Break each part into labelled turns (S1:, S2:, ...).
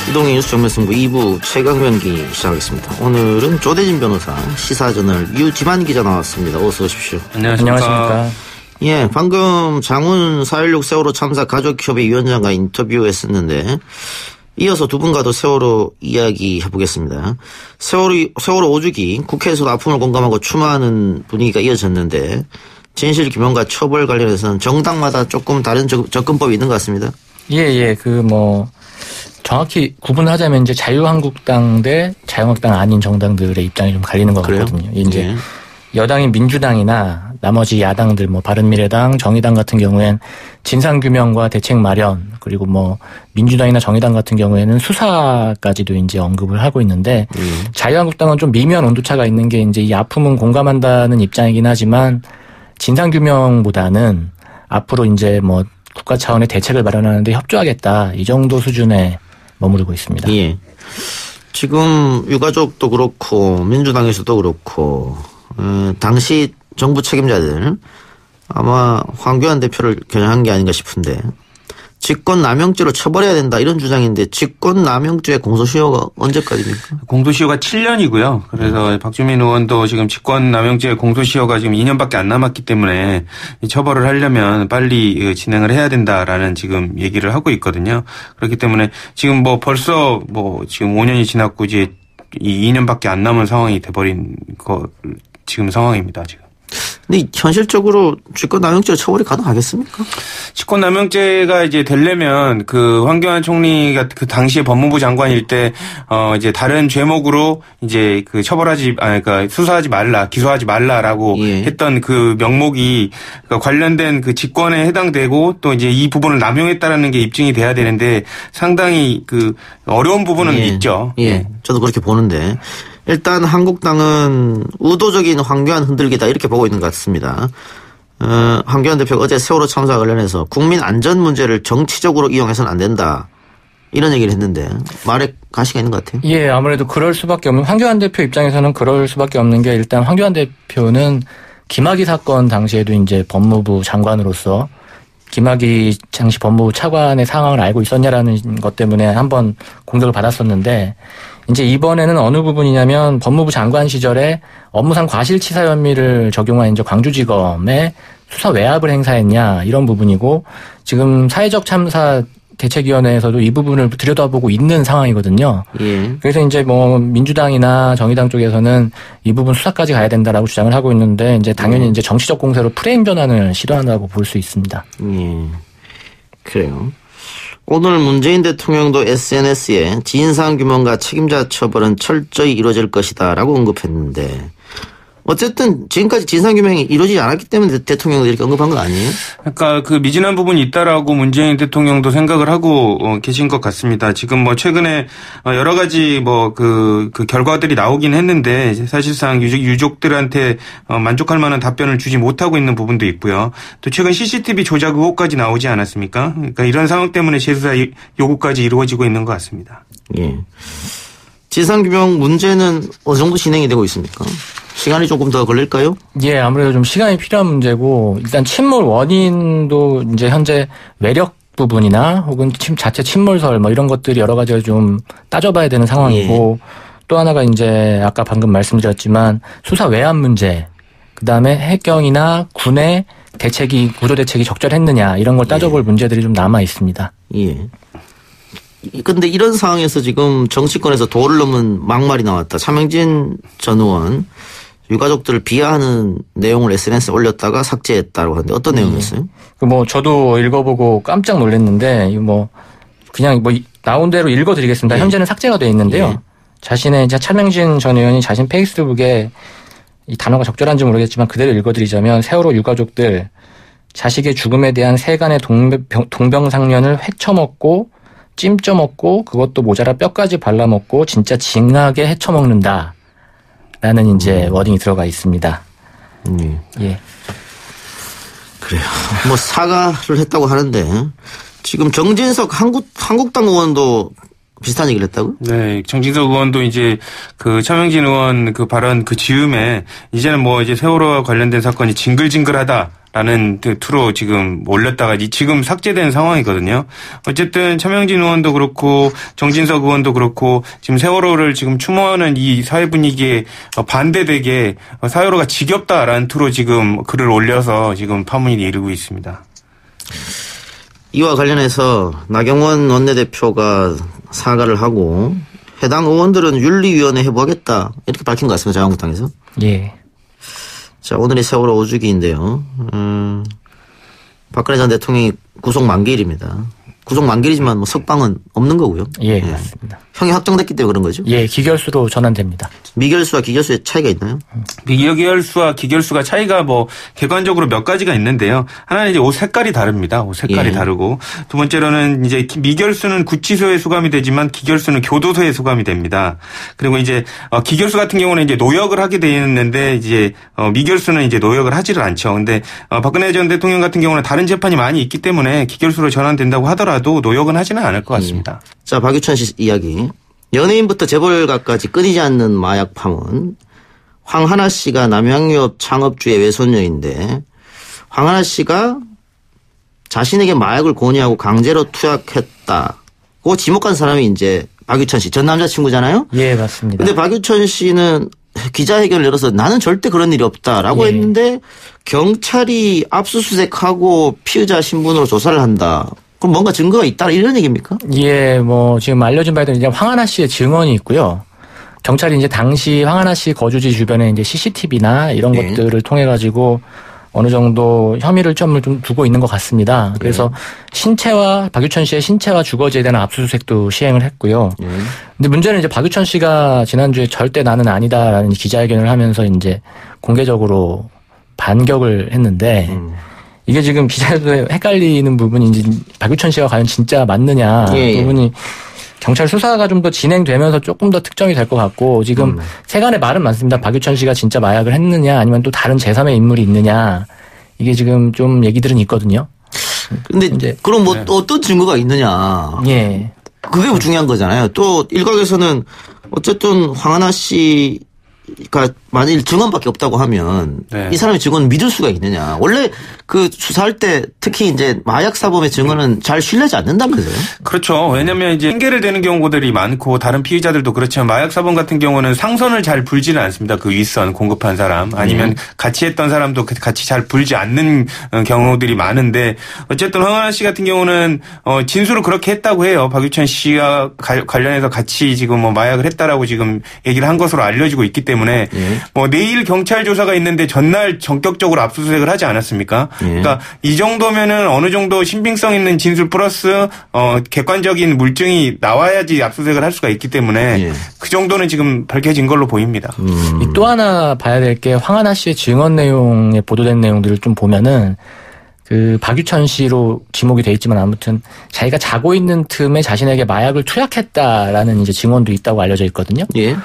S1: 이동희 뉴스 정면승부 2부 최강변기 시작하겠습니다. 오늘은 조대진 변호사, 시사저널 유지만 기자 나왔습니다. 어서 오십시오.
S2: 안녕하십니까.
S1: 예, 방금 장훈 4.16 세월호 참사 가족협의 위원장과 인터뷰했었는데 이어서 두 분과도 세월호 이야기 해보겠습니다. 세월호 5주기 국회에서도 아픔을 공감하고 추모하는 분위기가 이어졌는데 진실 규명과 처벌 관련해서는 정당마다 조금 다른 접근법이 있는 것 같습니다.
S2: 예. 정확히 구분하자면 이제 자유한국당 대 자유한국당 아닌 정당들의 입장이 좀 갈리는 것 같거든요. 이제
S1: 예.
S2: 여당인 민주당이나 나머지 야당들 바른미래당, 정의당 같은 경우엔 진상규명과 대책 마련, 그리고 민주당이나 정의당 같은 경우에는 수사까지도 이제 언급을 하고 있는데 자유한국당은 좀 미묘한 온도차가 있는 게 이제 이 아픔은 공감한다는 입장이긴 하지만 진상규명보다는 앞으로 이제 국가 차원의 대책을 마련하는데 협조하겠다, 이 정도 수준에 머무르고 있습니다.
S1: 예. 지금 유가족도 그렇고 민주당에서도 그렇고 당시 정부 책임자들 아마 황교안 대표를 겨냥한 게 아닌가 싶은데 직권남용죄로 처벌해야 된다 이런 주장인데 직권남용죄 공소시효가 언제까지입니까?
S3: 공소시효가 7년이고요. 그래서 박주민 의원도 지금 직권남용죄 공소시효가 지금 2년밖에 안 남았기 때문에 처벌을 하려면 빨리 진행을 해야 된다라는 지금 얘기를 하고 있거든요. 그렇기 때문에 지금 벌써 지금 5년이 지났고 이제 2년밖에 안 남은 상황이 돼버린 지금 상황입니다, 지금.
S1: 근데 현실적으로 직권남용죄로 처벌이 가능하겠습니까?
S3: 직권남용죄가 이제 되려면 그 황교안 총리가 그 당시에 법무부 장관일 때 이제 다른 죄목으로 이제 그 그러니까 수사하지 말라, 기소하지 말라라고 했던 그 명목이 관련된 그 직권에 해당되고 또 이제 이 부분을 남용했다라는 게 입증이 돼야 되는데 상당히 그 어려운 부분은 있죠.
S1: 예. 저도 그렇게 보는데. 일단 한국당은 의도적인 황교안 흔들기다 이렇게 보고 있는 것 같습니다. 황교안 대표가 어제 세월호 참사와 관련해서 국민 안전 문제를 정치적으로 이용해서는 안 된다 이런 얘기를 했는데 말에 가시가 있는 것 같아요.
S2: 예, 아무래도 그럴 수밖에 없는, 황교안 대표 입장에서는 그럴 수밖에 없는 게 일단 황교안 대표는 김학의 사건 당시에도 이제 법무부 장관으로서 김학의 당시 법무부 차관의 상황을 알고 있었냐라는 것 때문에 한번 공격을 받았었는데 이제 이번에는 어느 부분이냐면 법무부 장관 시절에 업무상 과실치사 혐의를 적용한 이제 광주지검에 수사 외압을 행사했냐 이런 부분이고 지금 사회적 참사 대책위원회에서도 이 부분을 들여다보고 있는 상황이거든요. 그래서 이제 민주당이나 정의당 쪽에서는 이 부분 수사까지 가야 된다라고 주장을 하고 있는데 이제 당연히 이제 정치적 공세로 프레임 전환을 시도한다고 볼 수 있습니다.
S1: 그래요. 오늘 문재인 대통령도 SNS에 진상규명과 책임자 처벌은 철저히 이루어질 것이다라고 언급했는데 어쨌든 지금까지 진상규명이 이루어지지 않았기 때문에 대통령도 이렇게 언급한 거 아니에요?
S3: 그러니까 그 미진한 부분이 있다라고 문재인 대통령도 생각을 하고 계신 것 같습니다. 지금 최근에 여러 가지 그 결과들이 나오긴 했는데 사실상 유족들한테 만족할 만한 답변을 주지 못하고 있는 부분도 있고요. 또 최근 CCTV 조작 의혹까지 나오지 않았습니까? 그러니까 이런 상황 때문에 재수사 요구까지 이루어지고 있는 것 같습니다.
S1: 예. 진상규명 문제는 어느 정도 진행이 되고 있습니까? 시간이 조금 더 걸릴까요?
S2: 예, 아무래도 좀 시간이 필요한 문제고 일단 침몰 원인도 이제 현재 외력 부분이나 혹은 자체 침몰설 이런 것들이 여러 가지를 좀 따져봐야 되는 상황이고 또 하나가 이제 아까 방금 말씀드렸지만 수사 외압 문제, 그다음에 해경이나 군의 구조 대책이 적절했느냐 이런 걸 따져볼 문제들이 좀 남아 있습니다.
S1: 예. 근데 이런 상황에서 지금 정치권에서 도를 넘은 막말이 나왔다. 차명진 전 의원 유가족들을 비하하는 내용을 SNS에 올렸다가 삭제했다고 하는데 어떤 내용이었어요?
S2: 저도 읽어보고 깜짝 놀랐는데 그냥 나온 대로 읽어드리겠습니다. 현재는 삭제가 돼 있는데요. 자신의 차명진 전 의원이 자신 페이스북에 이 단어가 적절한지 모르겠지만 그대로 읽어드리자면 세월호 유가족들 자식의 죽음에 대한 세간의 동병상련을 헤쳐먹고 찜쪄먹고 그것도 모자라 뼈까지 발라먹고 진짜 징하게 헤쳐먹는다. 라는 이제 워딩이 들어가 있습니다. 예.
S1: 그래요. 사과를 했다고 하는데 지금 정진석 한국당 의원도 비슷한 얘기를 했다고요?
S3: 네, 정진석 의원도 이제 그 차명진 의원 그 발언 그 즈음에 이제는 이제 세월호와 관련된 사건이 징글징글하다. 라는 투로 지금 올렸다가 지금 삭제된 상황이거든요. 어쨌든 차명진 의원도 그렇고 정진석 의원도 그렇고 지금 세월호를 지금 추모하는 이 사회 분위기에 반대되게 세월호가 지겹다라는 투로 지금 글을 올려서 지금 파문이 이르고 있습니다.
S1: 이와 관련해서 나경원 원내대표가 사과를 하고 해당 의원들은 윤리위원회 해보겠다 이렇게 밝힌 것 같습니다. 자유한국당에서.
S2: 예.
S1: 자, 오늘이 세월호 5주기인데요. 박근혜 전 대통령이 구속 만기일입니다. 구속 만기일이지만 뭐 석방은 없는 거고요.
S2: 예, 맞습니다.
S1: 형이 확정됐기 때문에 그런 거죠?
S2: 예, 기결수로 전환됩니다.
S1: 미결수와 기결수의 차이가 있나요?
S3: 미결수와 기결수가 차이가 뭐 객관적으로 몇 가지가 있는데요. 하나는 이제 옷 색깔이 다릅니다. 옷 색깔이 다르고 두 번째로는 이제 미결수는 구치소에 수감이 되지만 기결수는 교도소에 수감이 됩니다. 그리고 이제 기결수 같은 경우는 이제 노역을 하게 되어 있는데 이제 미결수는 이제 노역을 하지를 않죠. 근데 박근혜 전 대통령 같은 경우는 다른 재판이 많이 있기 때문에 기결수로 전환된다고 하더라도 노역은 하지는 않을 것 같습니다.
S1: 자, 박유천 씨 이야기. 연예인부터 재벌가까지 끊이지 않는 마약 파문. 황하나 씨가 남양유업 창업주의 외손녀인데 황하나 씨가 자신에게 마약을 권유하고 강제로 투약했다고 지목한 사람이 이제 박유천 씨 전 남자친구잖아요.
S2: 예, 맞습니다.
S1: 근데 박유천 씨는 기자회견을 열어서 나는 절대 그런 일이 없다라고 했는데 경찰이 압수수색하고 피의자 신분으로 조사를 한다. 그럼 뭔가 증거가 있다 이런 얘기입니까?
S2: 예, 뭐 지금 알려진 바에 따르면 이제 황하나 씨의 증언이 있고요. 경찰이 이제 당시 황하나 씨 거주지 주변에 이제 CCTV나 이런 것들을 통해 가지고 어느 정도 혐의를 좀 두고 있는 것 같습니다. 그래서 신체와 박유천 씨의 신체와 주거지에 대한 압수수색도 시행을 했고요. 근데 문제는 이제 박유천 씨가 지난주에 절대 나는 아니다라는 기자회견을 하면서 이제 공개적으로 반격을 했는데 이게 지금 기자들도 헷갈리는 부분이 이제 박유천 씨가 과연 진짜 맞느냐 부분이 경찰 수사가 좀 더 진행되면서 조금 더 특정이 될 것 같고 지금 세간의 말은 많습니다. 박유천 씨가 진짜 마약을 했느냐 아니면 또 다른 제3의 인물이 있느냐 이게 지금 좀 얘기들은 있거든요.
S1: 근데 이제 그럼 뭐 또 어떤 증거가 있느냐.
S2: 예.
S1: 그게 중요한 거잖아요. 또 일각에서는 어쨌든 황하나 씨 그러니까 만일 증언밖에 없다고 하면 이 사람의 증언을 믿을 수가 있느냐. 원래 그 수사할 때 특히 이제 마약 사범의 증언은 잘 신뢰하지 않는다면서요?
S3: 그렇죠. 왜냐하면 이제 핑계를 대는 경우들이 많고 다른 피의자들도 그렇지만 마약 사범 같은 경우는 상선을 잘 불지는 않습니다. 그 윗선 공급한 사람 아니면 같이 했던 사람도 같이 잘 불지 않는 경우들이 많은데 어쨌든 황하나 씨 같은 경우는 진술을 그렇게 했다고 해요. 박유천 씨와 관련해서 같이 지금 뭐 마약을 했다라고 지금 얘기를 한 것으로 알려지고 있기 때문에 뭐 내일 경찰 조사가 있는데 전날 전격적으로 압수수색을 하지 않았습니까? 그러니까 이 정도면은 어느 정도 신빙성 있는 진술 플러스 객관적인 물증이 나와야지 압수수색을 할 수가 있기 때문에 그 정도는 지금 밝혀진 걸로 보입니다.
S2: 또 하나 봐야 될 게 황하나 씨의 증언 내용에 보도된 내용들을 좀 보면은 그 박유천 씨로 지목이 돼 있지만 아무튼 자기가 자고 있는 틈에 자신에게 마약을 투약했다라는 이제 증언도 있다고 알려져 있거든요. 예.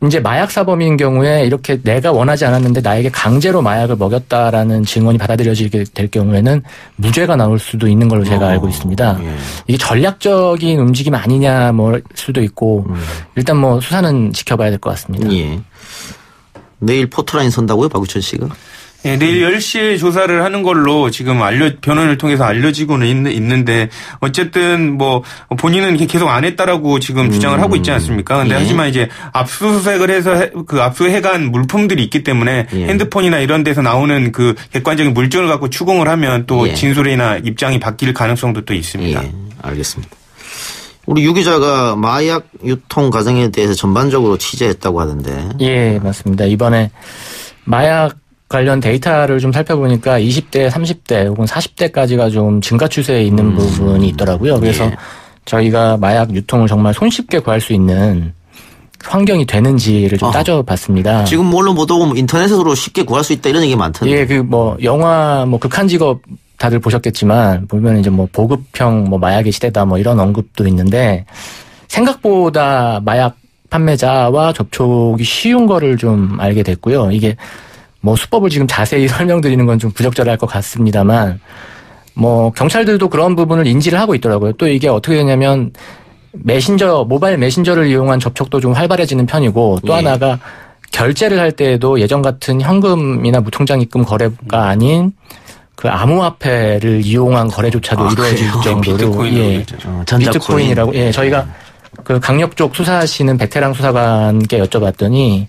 S2: 이제 마약 사범인 경우에 이렇게 내가 원하지 않았는데 나에게 강제로 마약을 먹였다라는 증언이 받아들여지게 될 경우에는 무죄가 나올 수도 있는 걸로 제가 알고 있습니다. 이게 전략적인 움직임 아니냐 뭐 수도 있고 일단 뭐 수사는 지켜봐야 될 것 같습니다.
S1: 예. 내일 포토라인 선다고요, 박유천 씨가?
S3: 네, 내일 10시에 조사를 하는 걸로 지금 변론을 통해서 알려지고는 있는데 어쨌든 뭐 본인은 계속 안 했다라고 지금 주장을 하고 있지 않습니까? 근데 하지만 이제 압수수색을 해서 그 압수해간 물품들이 있기 때문에 핸드폰이나 이런 데서 나오는 그 객관적인 물증을 갖고 추궁을 하면 또 진술이나 입장이 바뀔 가능성도 또 있습니다.
S1: 예, 알겠습니다. 우리 유 기자가 마약 유통 과정에 대해서 전반적으로 취재했다고 하던데.
S2: 예, 맞습니다. 이번에 마약 관련 데이터를 좀 살펴보니까 20대, 30대 혹은 40대까지가 좀 증가 추세에 있는 부분이 있더라고요. 그래서 저희가 마약 유통을 정말 손쉽게 구할 수 있는 환경이 되는지를 좀 따져봤습니다.
S1: 지금 물론 보통 인터넷으로 쉽게 구할 수 있다 이런 얘기 많던데.
S2: 예, 그 뭐 영화 뭐 극한 직업 다들 보셨겠지만 보면 이제 뭐 보급형 뭐 마약의 시대다 뭐 이런 언급도 있는데 생각보다 마약 판매자와 접촉이 쉬운 거를 좀 알게 됐고요. 이게 뭐 수법을 지금 자세히 설명드리는 건 좀 부적절할 것 같습니다만 뭐 경찰들도 그런 부분을 인지를 하고 있더라고요. 또 이게 어떻게 되냐면 모바일 메신저를 이용한 접촉도 좀 활발해지는 편이고 또 하나가 결제를 할 때에도 예전 같은 현금이나 무통장 입금 거래가 아닌 그 암호화폐를 이용한 거래조차도 이루어질 정도로 비트코인이라고 저희가 그 강력 쪽 수사하시는 베테랑 수사관께 여쭤봤더니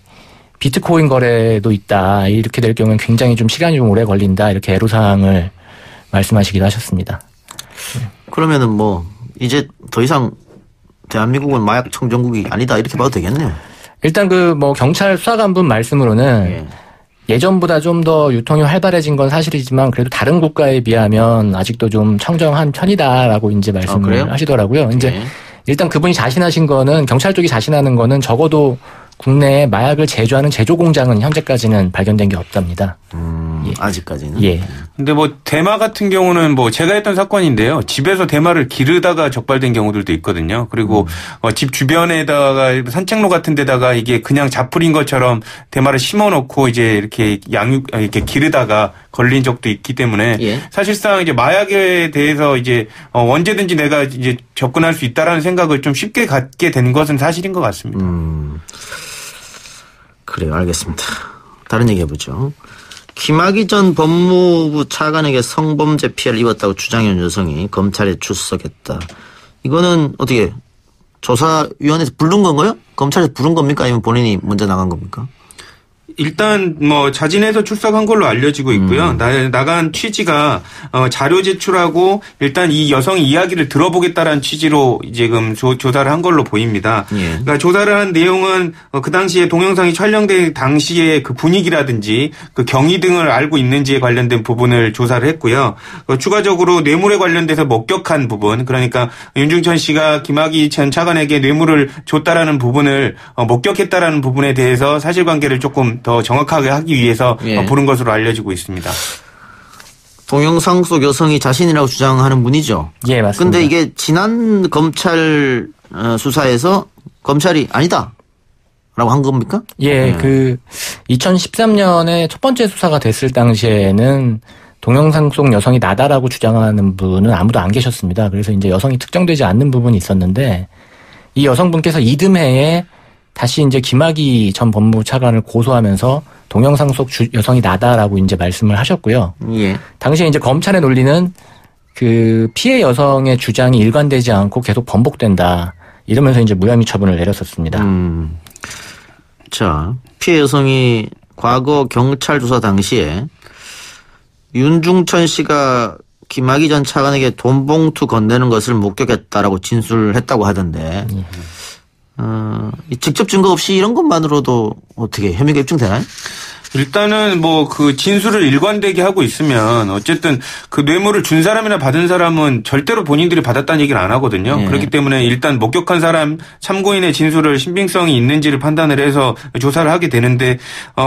S2: 비트코인 거래도 있다. 이렇게 될 경우는 굉장히 좀 시간이 좀 오래 걸린다. 이렇게 애로사항을 말씀하시기도 하셨습니다.
S1: 그러면은 뭐 이제 더 이상 대한민국은 마약 청정국이 아니다 이렇게 봐도 되겠네요.
S2: 일단 그 뭐 경찰 수사관분 말씀으로는 예전보다 좀 더 유통이 활발해진 건 사실이지만 그래도 다른 국가에 비하면 아직도 좀 청정한 편이다라고 이제 말씀을 하시더라고요. 이제 일단 그분이 자신하신 거는 경찰 쪽이 자신하는 거는 적어도 국내에 마약을 제조하는 제조 공장은 현재까지는 발견된 게 없답니다.
S1: 아직까지는.
S2: 예.
S3: 근데 뭐 대마 같은 경우는 뭐 제가 했던 사건인데요. 집에서 대마를 기르다가 적발된 경우들도 있거든요. 그리고 집 주변에다가 산책로 같은 데다가 이게 그냥 자풀인 것처럼 대마를 심어놓고 이제 이렇게 이렇게 기르다가 걸린 적도 있기 때문에 사실상 이제 마약에 대해서 이제 언제든지 내가 이제 접근할 수 있다라는 생각을 좀 쉽게 갖게 된 것은 사실인 것 같습니다.
S1: 그래요. 알겠습니다. 다른 얘기 해보죠. 김학의 전 법무부 차관에게 성범죄 피해를 입었다고 주장한 여성이 검찰에 출석했다. 이거는 어떻게 조사위원회에서 부른 건가요? 검찰에서 부른 겁니까? 아니면 본인이 먼저 나간 겁니까?
S3: 일단 뭐 자진해서 출석한 걸로 알려지고 있고요. 나간 취지가 자료 제출하고 일단 이 여성의 이야기를 들어보겠다라는 취지로 지금 조사를 한 걸로 보입니다. 그러니까 조사를 한 내용은 그 당시에 동영상이 촬영된 당시의 그 분위기라든지 그 경위 등을 알고 있는지에 관련된 부분을 조사를 했고요. 추가적으로 뇌물에 관련돼서 목격한 부분, 그러니까 윤중천 씨가 김학의 전 차관에게 뇌물을 줬다라는 부분을 목격했다라는 부분에 대해서 사실관계를 조금 더 정확하게 하기 위해서 부른 것으로 알려지고 있습니다.
S1: 동영상 속 여성이 자신이라고 주장하는 분이죠.
S2: 예, 맞습니다.
S1: 그런데 이게 지난 검찰 수사에서 검찰이 아니다 라고 한 겁니까?
S2: 예, 그 2013년에 첫 번째 수사가 됐을 당시에는 동영상 속 여성이 나다라고 주장하는 분은 아무도 안 계셨습니다. 그래서 이제 여성이 특정되지 않는 부분이 있었는데 이 여성분께서 이듬해에 다시 이제 김학의 전 법무부 차관을 고소하면서 동영상 속 여성이 나다라고 이제 말씀을 하셨고요. 당시에 이제 검찰의 논리는 그 피해 여성의 주장이 일관되지 않고 계속 번복된다. 이러면서 이제 무혐의 처분을 내렸었습니다.
S1: 자, 피해 여성이 과거 경찰 조사 당시에 윤중천 씨가 김학의 전 차관에게 돈 봉투 건네는 것을 목격했다라고 진술을 했다고 하던데 직접 증거 없이 이런 것만으로도 어떻게 혐의가 입증되나요?
S3: 일단은 뭐 그 진술을 일관되게 하고 있으면 어쨌든 그 뇌물을 준 사람이나 받은 사람은 절대로 본인들이 받았다는 얘기를 안 하거든요. 그렇기 때문에 일단 목격한 사람 참고인의 진술을 신빙성이 있는지를 판단을 해서 조사를 하게 되는데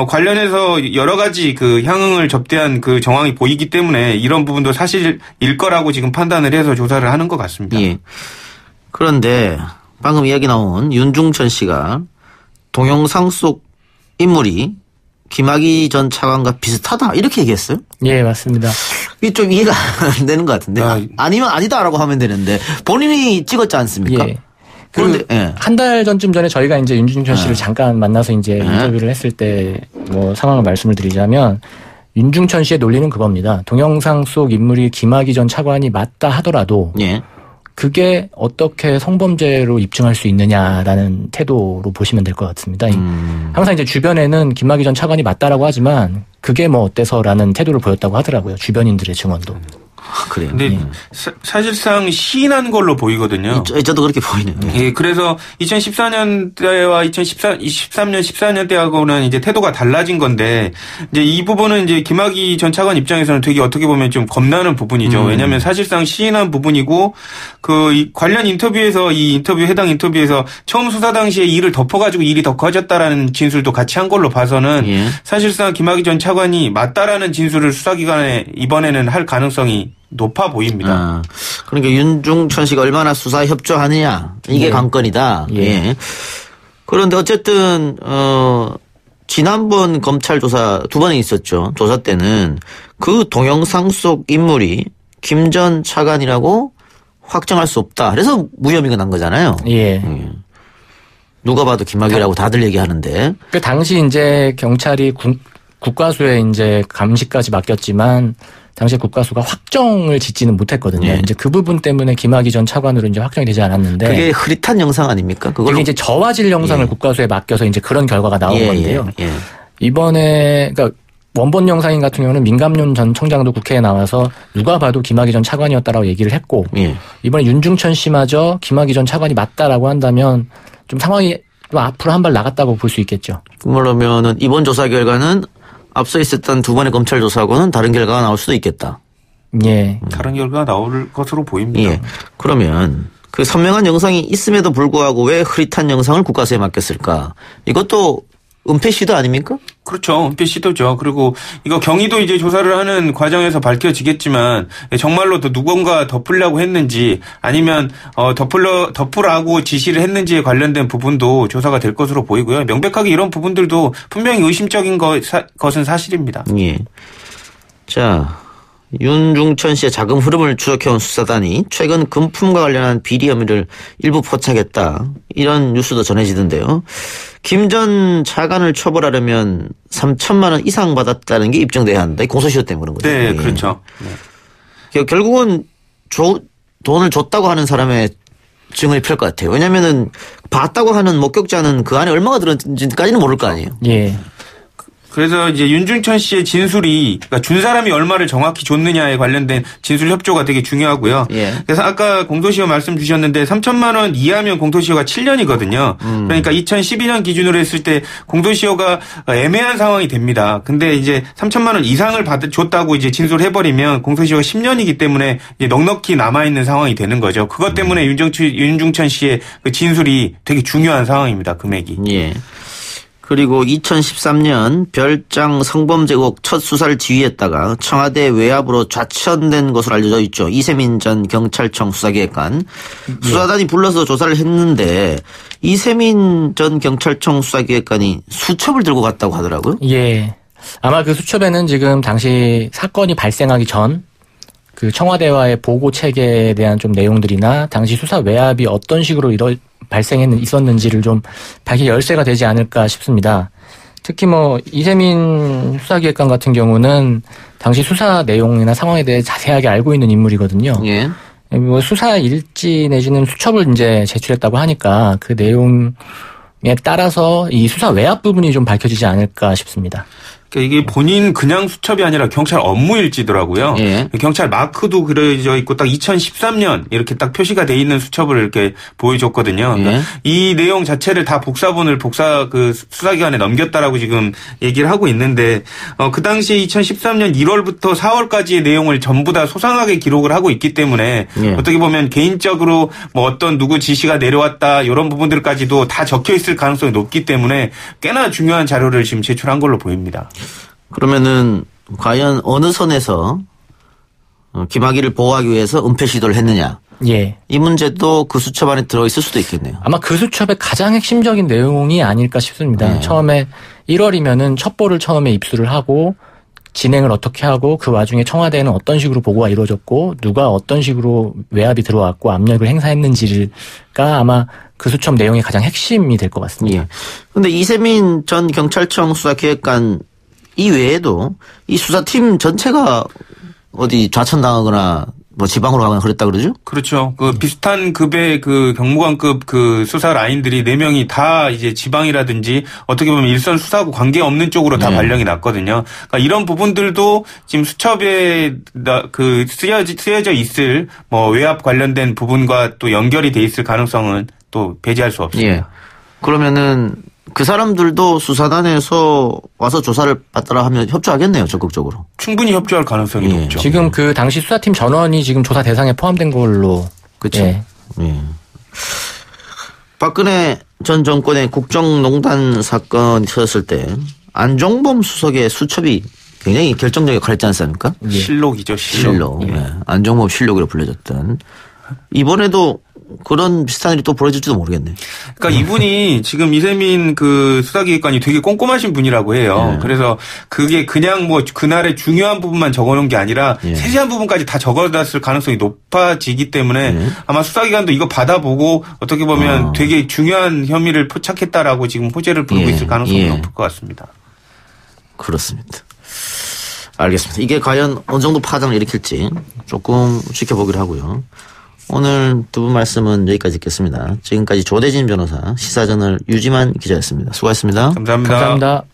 S3: 관련해서 여러 가지 그 향응을 접대한 그 정황이 보이기 때문에 이런 부분도 사실일 거라고 지금 판단을 해서 조사를 하는 것 같습니다.
S1: 예. 그런데 방금 이야기 나온 윤중천 씨가 동영상 속 인물이 김학의 전 차관과 비슷하다 이렇게 얘기했어요?
S2: 예, 맞습니다.
S1: 이게 좀 이해가 안 되는 것 같은데 아니면 아니다라고 하면 되는데 본인이 찍었지 않습니까?
S2: 예. 그런데 한 달 전쯤 전에 저희가 이제 윤중천 씨를 잠깐 만나서 이제 인터뷰를 했을 때 뭐 상황을 말씀을 드리자면 윤중천 씨의 논리는 그겁니다. 동영상 속 인물이 김학의 전 차관이 맞다 하더라도 그게 어떻게 성범죄로 입증할 수 있느냐라는 태도로 보시면 될 것 같습니다. 항상 이제 주변에는 김학의 전 차관이 맞다라고 하지만 그게 뭐 어때서라는 태도를 보였다고 하더라고요. 주변인들의 증언도.
S1: 그래요.
S3: 근데 사실상 시인한 걸로 보이거든요.
S1: 저도 그렇게 보이네요.
S3: 예, 그래서 2014년대와 2023년 14년대하고는 이제 태도가 달라진 건데 이제 이 부분은 이제 김학의 전 차관 입장에서는 되게 어떻게 보면 좀 겁나는 부분이죠. 왜냐하면 사실상 시인한 부분이고 그 관련 인터뷰에서 해당 인터뷰에서 처음 수사 당시에 일을 덮어가지고 일이 더 커졌다라는 진술도 같이 한 걸로 봐서는 사실상 김학의 전 차관이 맞다라는 진술을 수사기관에 이번에는 할 가능성이 높아 보입니다.
S1: 그러니까 윤중천 씨가 얼마나 수사에 협조하느냐 이게 관건이다. 그런데 어쨌든 지난번 검찰 조사 두 번이 있었죠. 조사 때는 그 동영상 속 인물이 김 전 차관이라고 확정할 수 없다. 그래서 무혐의가 난 거잖아요. 누가 봐도 김학의라고 다들 얘기하는데.
S2: 그 당시 이제 경찰이 국과수에 이제 감시까지 맡겼지만 당시에 국과수가 확정을 짓지는 못했거든요.
S1: 예.
S2: 이제 그 부분 때문에 김학의 전 차관으로 이제 확정이 되지 않았는데.
S1: 그게 흐릿한 영상 아닙니까? 그걸로
S2: 이게 이제 저화질 영상을 국과수에 맡겨서 이제 그런 결과가 나온 건데요. 이번에 그러니까 원본 영상인 같은 경우는 민감윤 전 청장도 국회에 나와서 누가 봐도 김학의 전 차관이었다라고 얘기를 했고 이번에 윤중천 씨마저 김학의 전 차관이 맞다라고 한다면 좀 상황이 좀 앞으로 한 발 나갔다고 볼 수 있겠죠.
S1: 그러면은 이번 조사 결과는 앞서 있었던 두 번의 검찰 조사하고는 다른 결과가 나올 수도 있겠다.
S2: 예.
S3: 다른 결과가 나올 것으로 보입니다.
S1: 예. 그러면 그 선명한 영상이 있음에도 불구하고 왜 흐릿한 영상을 국과수에 맡겼을까? 이것도 은폐 시도 아닙니까?
S3: 그렇죠. 은폐 시도죠. 그리고 이거 경위도 이제 조사를 하는 과정에서 밝혀지겠지만 정말로 또 누군가 덮으려고 했는지 아니면 덮으라고 지시를 했는지에 관련된 부분도 조사가 될 것으로 보이고요. 명백하게 이런 부분들도 분명히 의심적인 것은 사실입니다.
S1: 예. 자, 윤중천 씨의 자금 흐름을 추적해온 수사단이 최근 금품과 관련한 비리 혐의를 일부 포착했다. 이런 뉴스도 전해지던데요. 김 전 차관을 처벌하려면 3천만 원 이상 받았다는 게 입증돼야 한다. 공소시효 때문에 그런 거죠.
S3: 네, 그렇죠. 네.
S1: 결국은 돈을 줬다고 하는 사람의 증언이 필요할 것 같아요. 왜냐면은 봤다고 하는 목격자는 그 안에 얼마가 들었는지까지는 모를 거 아니에요.
S2: 예.
S3: 그래서 이제 윤중천 씨의 진술이 그러니까 준 사람이 얼마를 정확히 줬느냐에 관련된 진술 협조가 되게 중요하고요.
S1: 예.
S3: 그래서 아까 공소시효 말씀 주셨는데 3천만 원 이하면 공소시효가 7년이거든요. 그러니까 2012년 기준으로 했을 때 공소시효가 애매한 상황이 됩니다. 근데 이제 3천만 원 이상을 줬다고 이제 진술해버리면 공소시효가 10년이기 때문에 이제 넉넉히 남아있는 상황이 되는 거죠. 그것 때문에 윤중천 씨의 그 진술이 되게 중요한 상황입니다. 금액이.
S1: 예. 그리고 2013년 별장 성범죄 의혹 첫 수사를 지휘했다가 청와대 외압으로 좌천된 것으로 알려져 있죠. 이세민 전 경찰청 수사기획관. 수사단이 불러서 조사를 했는데 이세민 전 경찰청 수사기획관이 수첩을 들고 갔다고 하더라고요.
S2: 예. 아마 그 수첩에는 지금 당시 사건이 발생하기 전 그 청와대와의 보고 체계에 대한 좀 내용들이나 당시 수사 외압이 어떤 식으로 있었는지를 좀 밝힐 열쇠가 되지 않을까 싶습니다. 특히 뭐 이세민 수사기획관 같은 경우는 당시 수사 내용이나 상황에 대해 자세하게 알고 있는 인물이거든요.
S1: 예.
S2: 뭐 수사 일지 내지는 수첩을 이제 제출했다고 하니까 그 내용에 따라서 이 수사 외압 부분이 좀 밝혀지지 않을까 싶습니다.
S3: 그러니까 이게 본인 그냥 수첩이 아니라 경찰 업무 일지더라고요.
S1: 예.
S3: 경찰 마크도 그려져 있고 딱 2013년 이렇게 딱 표시가 돼 있는 수첩을 이렇게 보여줬거든요. 그러니까
S1: 예.
S3: 이 내용 자체를 다 복사본을 그 수사기관에 넘겼다라고 지금 얘기를 하고 있는데 그 당시에 2013년 1월부터 4월까지의 내용을 전부 다 소상하게 기록을 하고 있기 때문에
S1: 예.
S3: 어떻게 보면 개인적으로 뭐 어떤 누구 지시가 내려왔다 이런 부분들까지도 다 적혀 있을 가능성이 높기 때문에 꽤나 중요한 자료를 지금 제출한 걸로 보입니다.
S1: 그러면은 과연 어느 선에서 김학의를 보호하기 위해서 은폐 시도를 했느냐.
S2: 예.
S1: 이 문제도 그 수첩 안에 들어있을 수도 있겠네요.
S2: 아마 그 수첩의 가장 핵심적인 내용이 아닐까 싶습니다.
S1: 네.
S2: 처음에 1월이면은 첩보를 처음에 입수를 하고 진행을 어떻게 하고 그 와중에 청와대에는 어떤 식으로 보고가 이루어졌고 누가 어떤 식으로 외압이 들어왔고 압력을 행사했는지가 아마 그 수첩 내용이 가장 핵심이 될 것 같습니다.
S1: 예. 근데 이세민 전 경찰청 수사기획관 이 외에도 이 수사팀 전체가 어디 좌천당하거나 뭐 지방으로 가거나 그랬다 그러죠?
S3: 그렇죠. 그 비슷한 급의 그 경무관급 그 수사 라인들이 4명이 다 이제 지방이라든지 어떻게 보면 일선 수사하고 관계없는 쪽으로 다 발령이 났거든요. 그러니까 이런 부분들도 지금 수첩에 그 쓰여져 있을 뭐 외압 관련된 부분과 또 연결이 돼 있을 가능성은 또 배제할 수 없습니다.
S1: 예. 그러면은 그 사람들도 수사단에서 와서 조사를 받더라 하면 협조하겠네요, 적극적으로.
S3: 충분히 협조할 가능성이
S1: 예.
S3: 높죠.
S2: 지금 그 당시 수사팀 전원이 지금 조사 대상에 포함된 걸로.
S1: 그렇죠.
S2: 예.
S1: 예. 박근혜 전 정권의 국정농단 사건이 터졌을 때 안종범 수석의 수첩이 굉장히 결정적인 역할을 했지 않습니까?
S2: 예.
S3: 실록이죠, 실록.
S1: 실록. 예. 안종범 실록으로 불려졌던. 이번에도 그런 비슷한 일이 또 벌어질지도 모르겠네.
S3: 그러니까 이분이 지금 이세민 그 수사기획관이 되게 꼼꼼하신 분이라고 해요.
S1: 예.
S3: 그래서 그게 그냥 뭐 그날의 중요한 부분만 적어놓은 게 아니라
S1: 예.
S3: 세세한 부분까지 다 적어놨을 가능성이 높아지기 때문에
S1: 예.
S3: 아마 수사기관도 이거 받아보고 어떻게 보면 되게 중요한 혐의를 포착했다라고 지금 호재를 부르고
S1: 예.
S3: 있을 가능성이
S1: 예.
S3: 높을 것 같습니다.
S1: 그렇습니다. 알겠습니다. 이게 과연 어느 정도 파장을 일으킬지 조금 지켜보기로 하고요. 오늘 두 분 말씀은 여기까지 듣겠습니다. 지금까지 조대진 변호사, 시사저널 유지만 기자였습니다. 수고하셨습니다.
S3: 감사합니다.
S2: 감사합니다.